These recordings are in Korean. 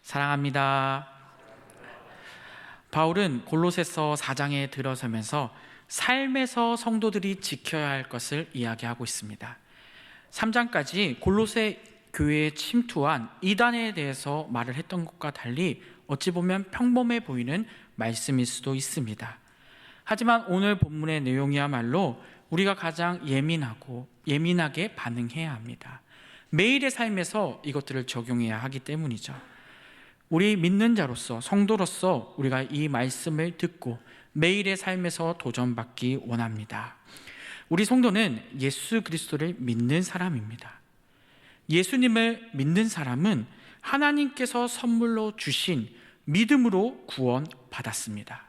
사랑합니다. 바울은 골로새서 4장에 들어서면서 삶에서 성도들이 지켜야 할 것을 이야기하고 있습니다. 3장까지 골로새 교회에 침투한 이단에 대해서 말을 했던 것과 달리 어찌 보면 평범해 보이는 말씀일 수도 있습니다. 하지만 오늘 본문의 내용이야말로 우리가 가장 예민하게 반응해야 합니다. 매일의 삶에서 이것들을 적용해야 하기 때문이죠. 우리 믿는 자로서, 성도로서 우리가 이 말씀을 듣고 매일의 삶에서 도전받기 원합니다. 우리 성도는 예수 그리스도를 믿는 사람입니다. 예수님을 믿는 사람은 하나님께서 선물로 주신 믿음으로 구원받았습니다.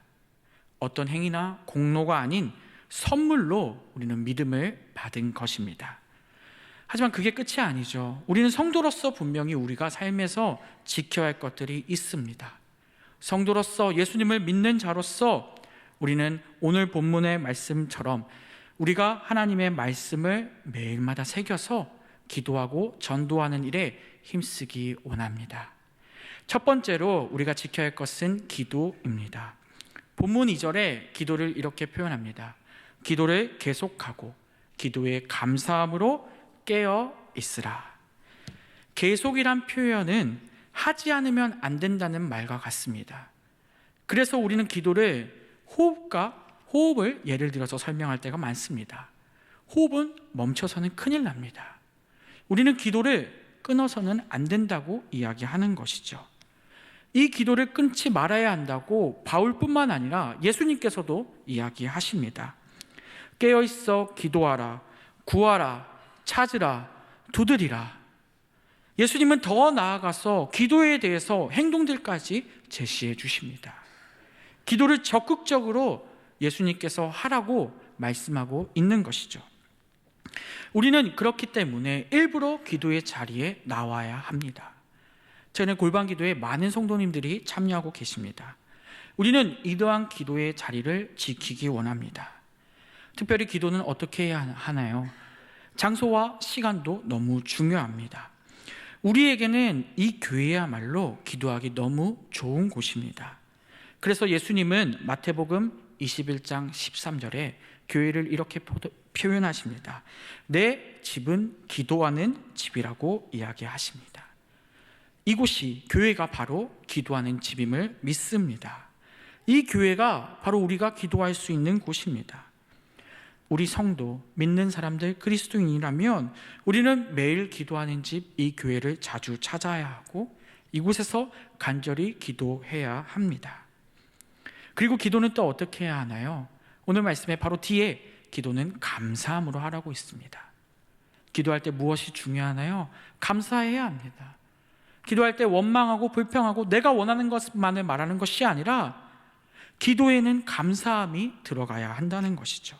어떤 행위나 공로가 아닌 선물로 우리는 믿음을 받은 것입니다. 하지만 그게 끝이 아니죠. 우리는 성도로서 분명히 우리가 삶에서 지켜야 할 것들이 있습니다. 성도로서, 예수님을 믿는 자로서 우리는 오늘 본문의 말씀처럼 우리가 하나님의 말씀을 매일마다 새겨서 기도하고 전도하는 일에 힘쓰기 원합니다. 첫 번째로 우리가 지켜야 할 것은 기도입니다. 본문 2절에 기도를 이렇게 표현합니다. 기도를 계속하고 기도에 감사함으로 깨어 있으라. 계속이란 표현은 하지 않으면 안 된다는 말과 같습니다. 그래서 우리는 기도를 호흡을 예를 들어서 설명할 때가 많습니다. 호흡은 멈춰서는 큰일 납니다. 우리는 기도를 끊어서는 안 된다고 이야기하는 것이죠. 이 기도를 끊지 말아야 한다고 바울뿐만 아니라 예수님께서도 이야기하십니다. 깨어있어 기도하라, 구하라, 찾으라, 두드리라. 예수님은 더 나아가서 기도에 대해서 행동들까지 제시해 주십니다. 기도를 적극적으로 예수님께서 하라고 말씀하고 있는 것이죠. 우리는 그렇기 때문에 일부러 기도의 자리에 나와야 합니다. 저는 골방 기도에 많은 성도님들이 참여하고 계십니다. 우리는 이러한 기도의 자리를 지키기 원합니다. 특별히 기도는 어떻게 해야 하나요? 장소와 시간도 너무 중요합니다. 우리에게는 이 교회야말로 기도하기 너무 좋은 곳입니다. 그래서 예수님은 마태복음 21장 13절에 교회를 이렇게 표현하십니다. 내 집은 기도하는 집이라고 이야기하십니다. 이곳이, 교회가 바로 기도하는 집임을 믿습니다. 이 교회가 바로 우리가 기도할 수 있는 곳입니다. 우리 성도, 믿는 사람들, 그리스도인이라면 우리는 매일 기도하는 집, 이 교회를 자주 찾아야 하고 이곳에서 간절히 기도해야 합니다. 그리고 기도는 또 어떻게 해야 하나요? 오늘 말씀에 바로 뒤에 기도는 감사함으로 하라고 있습니다. 기도할 때 무엇이 중요하나요? 감사해야 합니다. 기도할 때 원망하고 불평하고 내가 원하는 것만을 말하는 것이 아니라 기도에는 감사함이 들어가야 한다는 것이죠.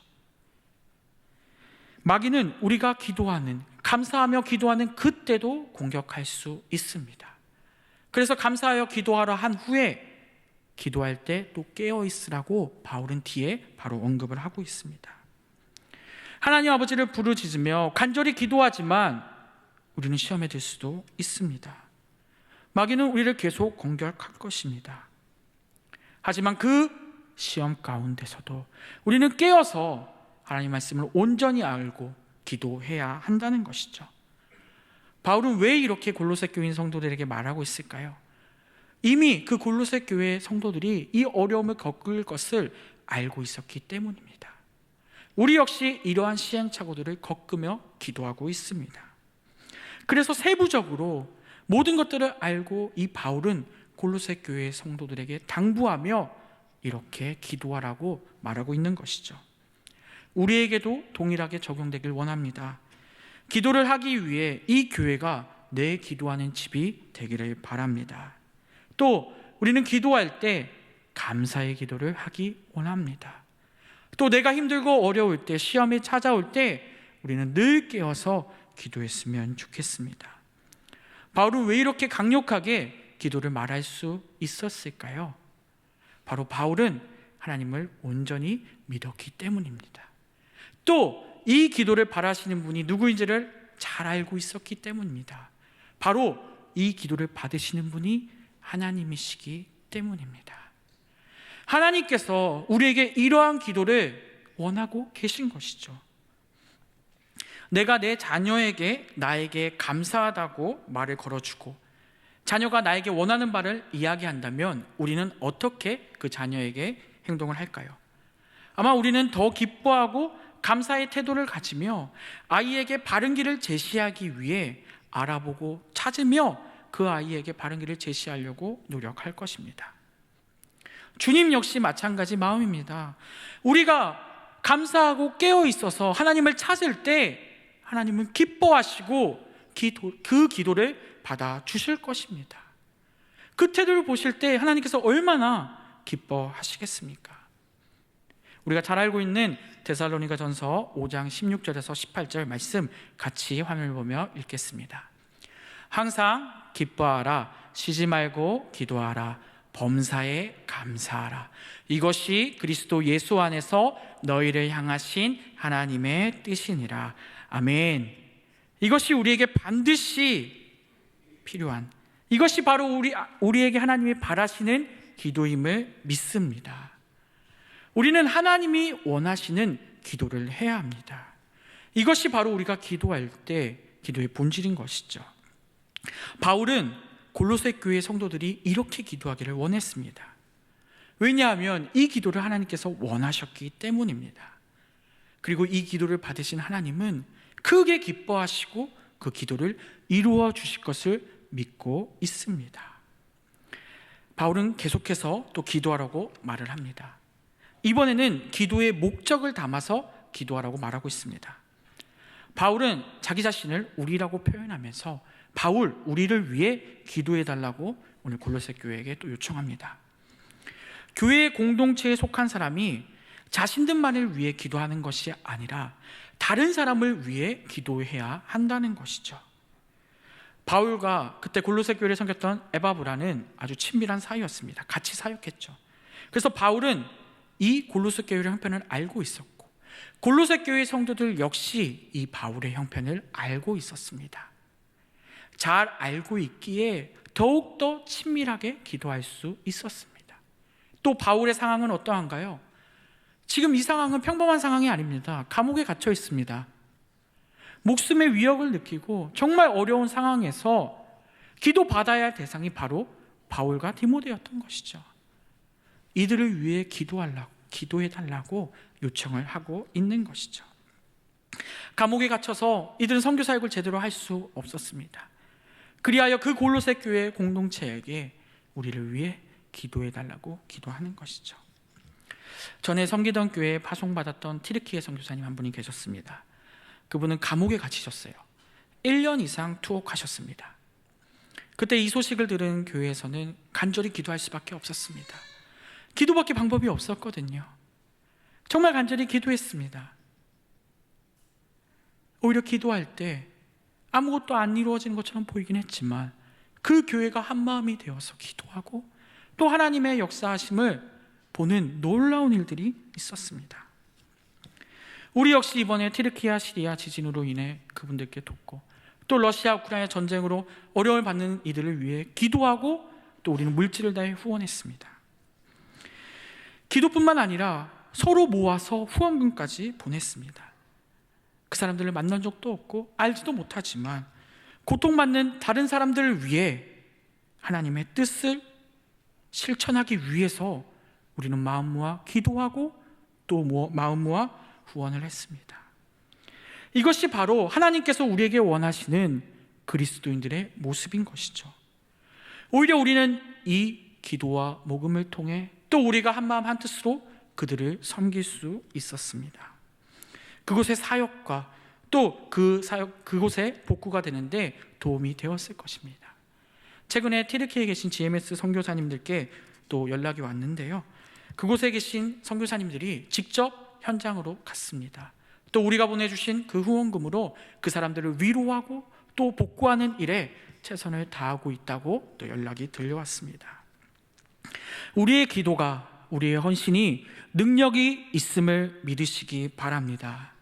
마귀는 우리가 기도하는, 감사하며 기도하는 그때도 공격할 수 있습니다. 그래서 감사하여 기도하라 한 후에 기도할 때 또 깨어있으라고 바울은 뒤에 바로 언급을 하고 있습니다. 하나님 아버지를 부르짖으며 간절히 기도하지만 우리는 시험에 들 수도 있습니다. 마귀는 우리를 계속 공격할 것입니다. 하지만 그 시험 가운데서도 우리는 깨어서 하나님 말씀을 온전히 알고 기도해야 한다는 것이죠. 바울은 왜 이렇게 골로새 교인 성도들에게 말하고 있을까요? 이미 그 골로새 교회 성도들이 이 어려움을 겪을 것을 알고 있었기 때문입니다. 우리 역시 이러한 시행착오들을 겪으며 기도하고 있습니다. 그래서 세부적으로 모든 것들을 알고 이 바울은 골로새 교회 성도들에게 당부하며 이렇게 기도하라고 말하고 있는 것이죠. 우리에게도 동일하게 적용되길 원합니다. 기도를 하기 위해 이 교회가 내 기도하는 집이 되기를 바랍니다. 또 우리는 기도할 때 감사의 기도를 하기 원합니다. 또 내가 힘들고 어려울 때, 시험이 찾아올 때 우리는 늘 깨어서 기도했으면 좋겠습니다. 바울은 왜 이렇게 강력하게 기도를 말할 수 있었을까요? 바로 바울은 하나님을 온전히 믿었기 때문입니다. 또 이 기도를 바라시는 분이 누구인지를 잘 알고 있었기 때문입니다. 바로 이 기도를 받으시는 분이 하나님이시기 때문입니다. 하나님께서 우리에게 이러한 기도를 원하고 계신 것이죠. 내가 내 자녀에게 나에게 감사하다고 말을 걸어주고 자녀가 나에게 원하는 바를 이야기한다면 우리는 어떻게 그 자녀에게 행동을 할까요? 아마 우리는 더 기뻐하고 감사의 태도를 가지며 아이에게 바른 길을 제시하기 위해 알아보고 찾으며 그 아이에게 바른 길을 제시하려고 노력할 것입니다. 주님 역시 마찬가지 마음입니다. 우리가 감사하고 깨어 있어서 하나님을 찾을 때 하나님은 기뻐하시고 그 기도를 받아주실 것입니다. 그 태도를 보실 때 하나님께서 얼마나 기뻐하시겠습니까? 우리가 잘 알고 있는 데살로니가전서 5장 16절에서 18절 말씀 같이 화면을 보며 읽겠습니다. 항상 기뻐하라, 쉬지 말고 기도하라, 범사에 감사하라. 이것이 그리스도 예수 안에서 너희를 향하신 하나님의 뜻이니라. 아멘. 이것이 우리에게 반드시 필요한, 이것이 바로 우리에게 하나님이 바라시는 기도임을 믿습니다. 우리는 하나님이 원하시는 기도를 해야 합니다. 이것이 바로 우리가 기도할 때 기도의 본질인 것이죠. 바울은 골로새 교회 성도들이 이렇게 기도하기를 원했습니다. 왜냐하면 이 기도를 하나님께서 원하셨기 때문입니다. 그리고 이 기도를 받으신 하나님은 크게 기뻐하시고 그 기도를 이루어 주실 것을 믿고 있습니다. 바울은 계속해서 또 기도하라고 말을 합니다. 이번에는 기도의 목적을 담아서 기도하라고 말하고 있습니다. 바울은 자기 자신을 우리라고 표현하면서 바울, 우리를 위해 기도해달라고 오늘 골로새 교회에게 또 요청합니다. 교회 공동체에 속한 사람이 자신들만을 위해 기도하는 것이 아니라 다른 사람을 위해 기도해야 한다는 것이죠. 바울과 그때 골로새 교회를 섬겼던 에바브라는 아주 친밀한 사이였습니다. 같이 사역했죠. 그래서 바울은 이 골로새 교회의 형편을 알고 있었고 골로새 교회 성도들 역시 이 바울의 형편을 알고 있었습니다. 잘 알고 있기에 더욱더 친밀하게 기도할 수 있었습니다. 또 바울의 상황은 어떠한가요? 지금 이 상황은 평범한 상황이 아닙니다. 감옥에 갇혀 있습니다. 목숨의 위협을 느끼고 정말 어려운 상황에서 기도받아야 할 대상이 바로 바울과 디모데였던 것이죠. 이들을 위해 기도해달라고 요청을 하고 있는 것이죠. 감옥에 갇혀서 이들은 선교 사역을 제대로 할 수 없었습니다. 그리하여 그 골로새 교회 공동체에게 우리를 위해 기도해달라고 기도하는 것이죠. 전에 섬기던 교회에 파송받았던 티르키예 선교사님 한 분이 계셨습니다. 그분은 감옥에 갇히셨어요. 1년 이상 투옥하셨습니다. 그때 이 소식을 들은 교회에서는 간절히 기도할 수밖에 없었습니다. 기도밖에 방법이 없었거든요. 정말 간절히 기도했습니다. 오히려 기도할 때 아무것도 안 이루어지는 것처럼 보이긴 했지만 그 교회가 한마음이 되어서 기도하고 또 하나님의 역사하심을 보는 놀라운 일들이 있었습니다. 우리 역시 이번에 티르키아 시리아 지진으로 인해 그분들께 돕고 또 러시아 우크라이나 전쟁으로 어려움을 받는 이들을 위해 기도하고 또 우리는 물질을 다해 후원했습니다. 기도뿐만 아니라 서로 모아서 후원금까지 보냈습니다. 그 사람들을 만난 적도 없고 알지도 못하지만 고통받는 다른 사람들을 위해 하나님의 뜻을 실천하기 위해서 우리는 마음 모아 기도하고 또 마음 모아 후원을 했습니다. 이것이 바로 하나님께서 우리에게 원하시는 그리스도인들의 모습인 것이죠. 오히려 우리는 이 기도와 모금을 통해 또 우리가 한마음 한뜻으로 그들을 섬길 수 있었습니다. 그곳의 사역과 또 그곳의 복구가 되는데 도움이 되었을 것입니다. 최근에 티르키에 계신 GMS 선교사님들께 또 연락이 왔는데요. 그곳에 계신 선교사님들이 직접 현장으로 갔습니다. 또 우리가 보내주신 그 후원금으로 그 사람들을 위로하고 또 복구하는 일에 최선을 다하고 있다고 또 연락이 들려왔습니다. 우리의 기도가, 우리의 헌신이 능력이 있음을 믿으시기 바랍니다.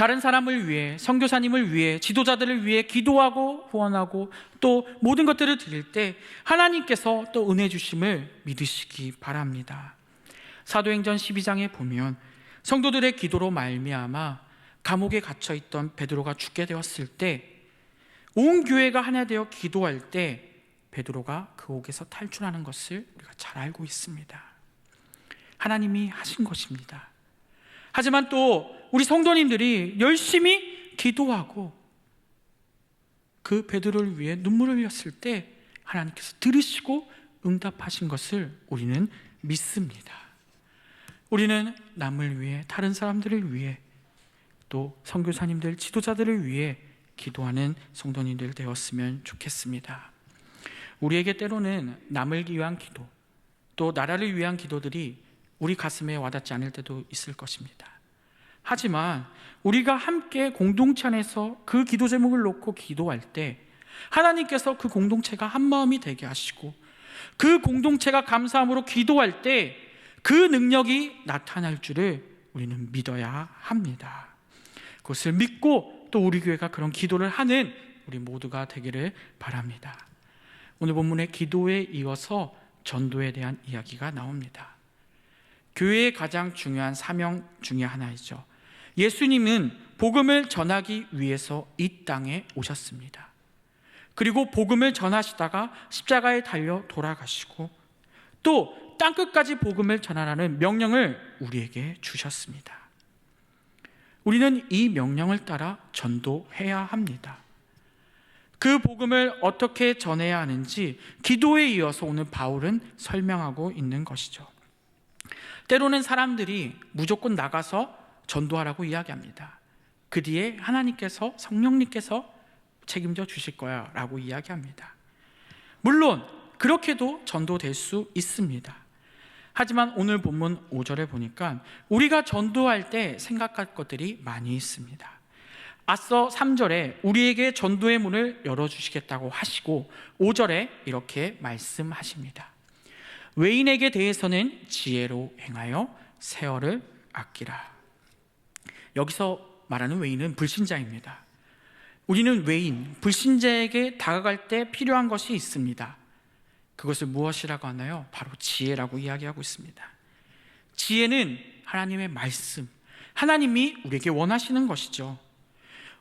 다른 사람을 위해, 선교사님을 위해, 지도자들을 위해 기도하고 후원하고 또 모든 것들을 드릴 때 하나님께서 또 은혜 주심을 믿으시기 바랍니다. 사도행전 12장에 보면 성도들의 기도로 말미암아 감옥에 갇혀 있던 베드로가 죽게 되었을 때 온 교회가 하나 되어 기도할 때 베드로가 그 옥에서 탈출하는 것을 우리가 잘 알고 있습니다. 하나님이 하신 것입니다. 하지만 또 우리 성도님들이 열심히 기도하고 그 베드로를 위해 눈물을 흘렸을 때 하나님께서 들으시고 응답하신 것을 우리는 믿습니다. 우리는 남을 위해, 다른 사람들을 위해, 또 선교사님들, 지도자들을 위해 기도하는 성도님들 되었으면 좋겠습니다. 우리에게 때로는 남을 위한 기도, 또 나라를 위한 기도들이 우리 가슴에 와닿지 않을 때도 있을 것입니다. 하지만 우리가 함께 공동체 안에서 그 기도 제목을 놓고 기도할 때 하나님께서 그 공동체가 한 마음이 되게 하시고 그 공동체가 감사함으로 기도할 때 그 능력이 나타날 줄을 우리는 믿어야 합니다. 그것을 믿고 또 우리 교회가 그런 기도를 하는 우리 모두가 되기를 바랍니다. 오늘 본문의 기도에 이어서 전도에 대한 이야기가 나옵니다. 교회의 가장 중요한 사명 중에 하나이죠. 예수님은 복음을 전하기 위해서 이 땅에 오셨습니다. 그리고 복음을 전하시다가 십자가에 달려 돌아가시고 또 땅끝까지 복음을 전하라는 명령을 우리에게 주셨습니다. 우리는 이 명령을 따라 전도해야 합니다. 그 복음을 어떻게 전해야 하는지 기도에 이어서 오늘 바울은 설명하고 있는 것이죠. 때로는 사람들이 무조건 나가서 전도하라고 이야기합니다. 그 뒤에 하나님께서, 성령님께서 책임져 주실 거야 라고 이야기합니다. 물론 그렇게도 전도될 수 있습니다. 하지만 오늘 본문 5절에 보니까 우리가 전도할 때 생각할 것들이 많이 있습니다. 앞서 3절에 우리에게 전도의 문을 열어주시겠다고 하시고 5절에 이렇게 말씀하십니다. 외인에게 대해서는 지혜로 행하여 세월을 아끼라. 여기서 말하는 외인은 불신자입니다. 우리는 외인, 불신자에게 다가갈 때 필요한 것이 있습니다. 그것을 무엇이라고 하나요? 바로 지혜라고 이야기하고 있습니다. 지혜는 하나님의 말씀, 하나님이 우리에게 원하시는 것이죠.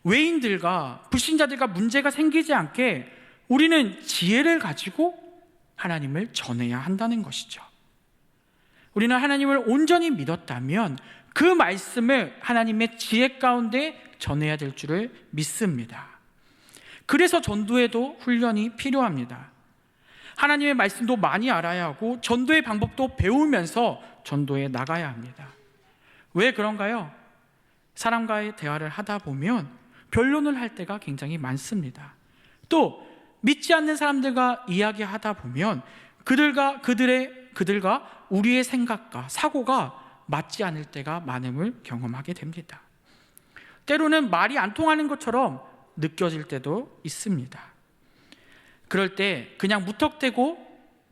외인들과 불신자들과 문제가 생기지 않게 우리는 지혜를 가지고 하나님을 전해야 한다는 것이죠. 우리는 하나님을 온전히 믿었다면 그 말씀을 하나님의 지혜 가운데 전해야 될 줄을 믿습니다. 그래서 전도에도 훈련이 필요합니다. 하나님의 말씀도 많이 알아야 하고 전도의 방법도 배우면서 전도에 나가야 합니다. 왜 그런가요? 사람과의 대화를 하다 보면 변론을 할 때가 굉장히 많습니다. 또 믿지 않는 사람들과 이야기하다 보면 그들과 우리의 생각과 사고가 맞지 않을 때가 많음을 경험하게 됩니다. 때로는 말이 안 통하는 것처럼 느껴질 때도 있습니다. 그럴 때 그냥 무턱대고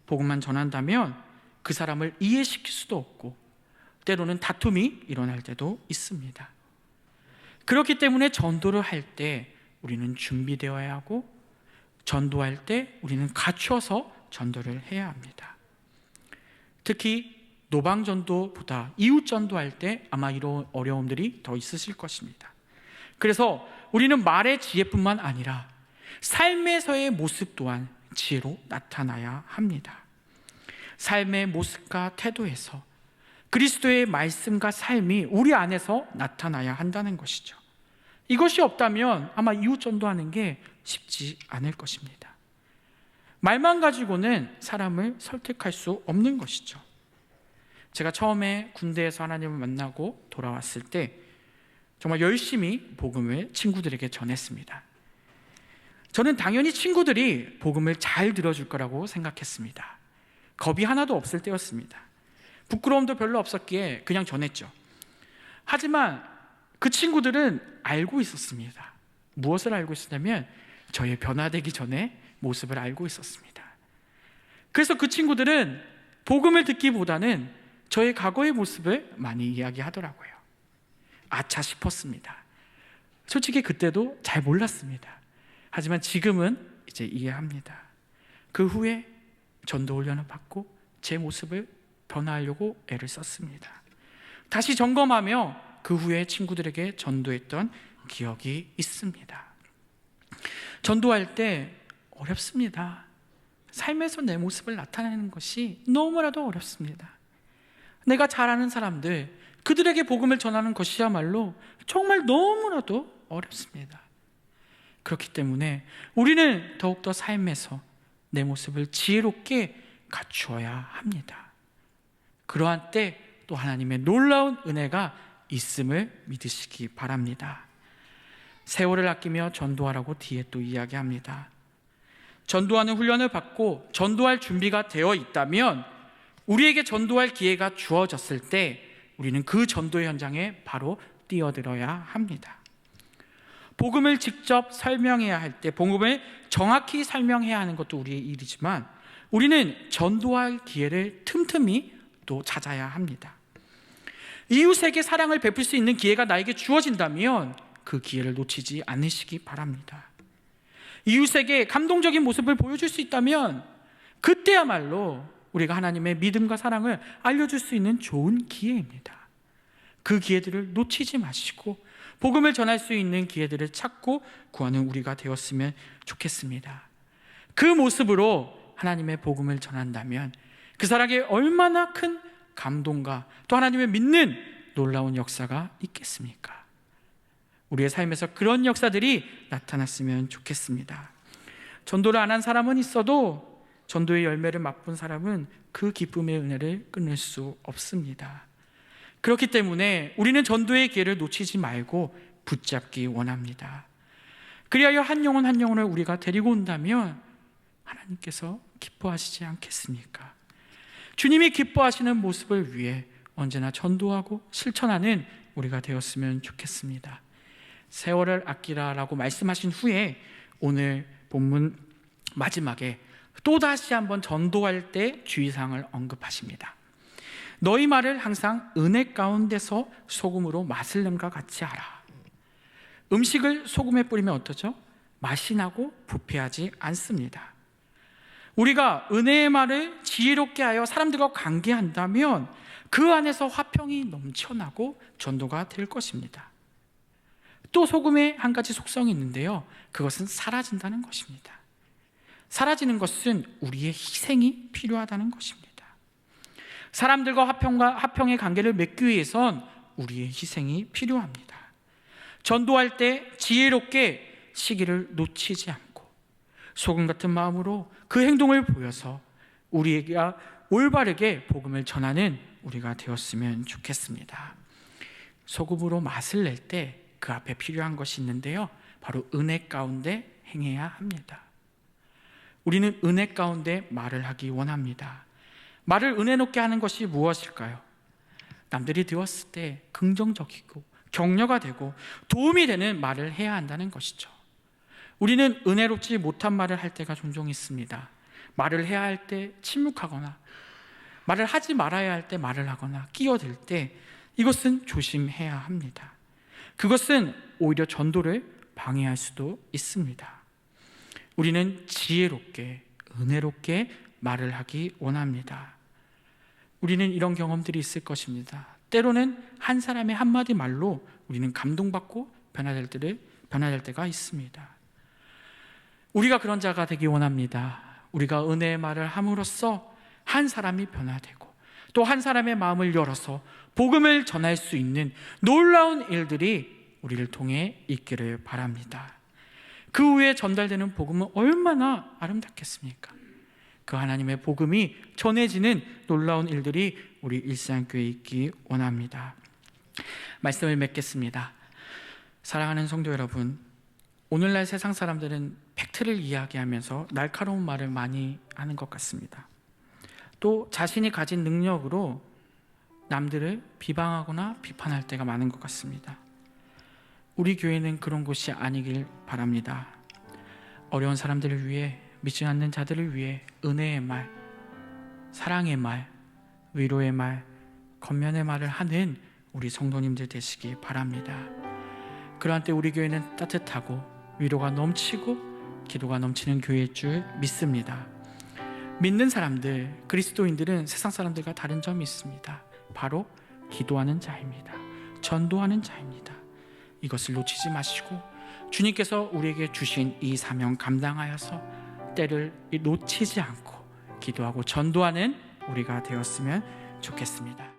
복음만 전한다면 그 사람을 이해시킬 수도 없고 때로는 다툼이 일어날 때도 있습니다. 그렇기 때문에 전도를 할 때 우리는 준비되어야 하고 전도할 때 우리는 갖춰서 전도를 해야 합니다. 특히 노방전도보다 이웃전도할 때 아마 이런 어려움들이 더 있으실 것입니다. 그래서 우리는 말의 지혜뿐만 아니라 삶에서의 모습 또한 지혜로 나타나야 합니다. 삶의 모습과 태도에서 그리스도의 말씀과 삶이 우리 안에서 나타나야 한다는 것이죠. 이것이 없다면 아마 이웃 전도하는 게 쉽지 않을 것입니다. 말만 가지고는 사람을 설득할 수 없는 것이죠. 제가 처음에 군대에서 하나님을 만나고 돌아왔을 때 정말 열심히 복음을 친구들에게 전했습니다. 저는 당연히 친구들이 복음을 잘 들어줄 거라고 생각했습니다. 겁이 하나도 없을 때였습니다. 부끄러움도 별로 없었기에 그냥 전했죠. 하지만 그 친구들은 알고 있었습니다. 무엇을 알고 있었냐면 저의 변화되기 전에 모습을 알고 있었습니다. 그래서 그 친구들은 복음을 듣기보다는 저의 과거의 모습을 많이 이야기하더라고요. 아차 싶었습니다. 솔직히 그때도 잘 몰랐습니다. 하지만 지금은 이제 이해합니다. 그 후에 전도 훈련을 받고 제 모습을 변화하려고 애를 썼습니다. 다시 점검하며 그 후에 친구들에게 전도했던 기억이 있습니다. 전도할 때 어렵습니다. 삶에서 내 모습을 나타내는 것이 너무나도 어렵습니다. 내가 잘 아는 사람들, 그들에게 복음을 전하는 것이야말로 정말 너무나도 어렵습니다. 그렇기 때문에 우리는 더욱더 삶에서 내 모습을 지혜롭게 갖추어야 합니다. 그러한 때 또 하나님의 놀라운 은혜가 있음을 믿으시기 바랍니다. 세월을 아끼며 전도하라고 뒤에 또 이야기합니다. 전도하는 훈련을 받고 전도할 준비가 되어 있다면 우리에게 전도할 기회가 주어졌을 때 우리는 그 전도 현장에 바로 뛰어들어야 합니다. 복음을 직접 설명해야 할 때 복음을 정확히 설명해야 하는 것도 우리의 일이지만 우리는 전도할 기회를 틈틈이 또 찾아야 합니다. 이웃에게 사랑을 베풀 수 있는 기회가 나에게 주어진다면 그 기회를 놓치지 않으시기 바랍니다. 이웃에게 감동적인 모습을 보여줄 수 있다면 그때야말로 우리가 하나님의 믿음과 사랑을 알려줄 수 있는 좋은 기회입니다. 그 기회들을 놓치지 마시고 복음을 전할 수 있는 기회들을 찾고 구하는 우리가 되었으면 좋겠습니다. 그 모습으로 하나님의 복음을 전한다면 그 사람에게 얼마나 큰 감동과 또 하나님을 믿는 놀라운 역사가 있겠습니까? 우리의 삶에서 그런 역사들이 나타났으면 좋겠습니다. 전도를 안 한 사람은 있어도 전도의 열매를 맛본 사람은 그 기쁨의 은혜를 끊을 수 없습니다. 그렇기 때문에 우리는 전도의 기회를 놓치지 말고 붙잡기 원합니다. 그리하여 한 영혼 한 영혼을 우리가 데리고 온다면 하나님께서 기뻐하시지 않겠습니까? 주님이 기뻐하시는 모습을 위해 언제나 전도하고 실천하는 우리가 되었으면 좋겠습니다. 세월을 아끼라라고 말씀하신 후에 오늘 본문 마지막에 또다시 한번 전도할 때 주의사항을 언급하십니다. 너희 말을 항상 은혜 가운데서 소금으로 맛을 냄과 같이 하라. 음식을 소금에 뿌리면 어떠죠? 맛이 나고 부패하지 않습니다. 우리가 은혜의 말을 지혜롭게 하여 사람들과 관계한다면 그 안에서 화평이 넘쳐나고 전도가 될 것입니다. 또 소금의 한 가지 속성이 있는데요, 그것은 사라진다는 것입니다. 사라지는 것은 우리의 희생이 필요하다는 것입니다. 사람들과 화평의 관계를 맺기 위해선 우리의 희생이 필요합니다. 전도할 때 지혜롭게 시기를 놓치지 않고 소금 같은 마음으로 그 행동을 보여서 우리에게 올바르게 복음을 전하는 우리가 되었으면 좋겠습니다. 소금으로 맛을 낼 때 그 앞에 필요한 것이 있는데요, 바로 은혜 가운데 행해야 합니다. 우리는 은혜 가운데 말을 하기 원합니다. 말을 은혜 높게 하는 것이 무엇일까요? 남들이 들었을 때 긍정적이고 격려가 되고 도움이 되는 말을 해야 한다는 것이죠. 우리는 은혜롭지 못한 말을 할 때가 종종 있습니다. 말을 해야 할 때 침묵하거나 말을 하지 말아야 할 때 말을 하거나 끼어들 때 이것은 조심해야 합니다. 그것은 오히려 전도를 방해할 수도 있습니다. 우리는 지혜롭게 은혜롭게 말을 하기 원합니다. 우리는 이런 경험들이 있을 것입니다. 때로는 한 사람의 한마디 말로 우리는 감동받고 변화될 때가 있습니다. 우리가 그런 자가 되기 원합니다. 우리가 은혜의 말을 함으로써 한 사람이 변화되고 또 한 사람의 마음을 열어서 복음을 전할 수 있는 놀라운 일들이 우리를 통해 있기를 바랍니다. 그 후에 전달되는 복음은 얼마나 아름답겠습니까? 그 하나님의 복음이 전해지는 놀라운 일들이 우리 일상교회에 있기 원합니다. 말씀을 맺겠습니다. 사랑하는 성도 여러분, 오늘날 세상 사람들은 팩트를 이야기하면서 날카로운 말을 많이 하는 것 같습니다. 또 자신이 가진 능력으로 남들을 비방하거나 비판할 때가 많은 것 같습니다. 우리 교회는 그런 곳이 아니길 바랍니다. 어려운 사람들을 위해, 믿지 않는 자들을 위해 은혜의 말, 사랑의 말, 위로의 말, 권면의 말을 하는 우리 성도님들 되시기 바랍니다. 그러한 때 우리 교회는 따뜻하고 위로가 넘치고 기도가 넘치는 교회일 줄 믿습니다. 믿는 사람들, 그리스도인들은 세상 사람들과 다른 점이 있습니다. 바로 기도하는 자입니다. 전도하는 자입니다. 이것을 놓치지 마시고 주님께서 우리에게 주신 이 사명 감당하여서 때를 놓치지 않고 기도하고 전도하는 우리가 되었으면 좋겠습니다.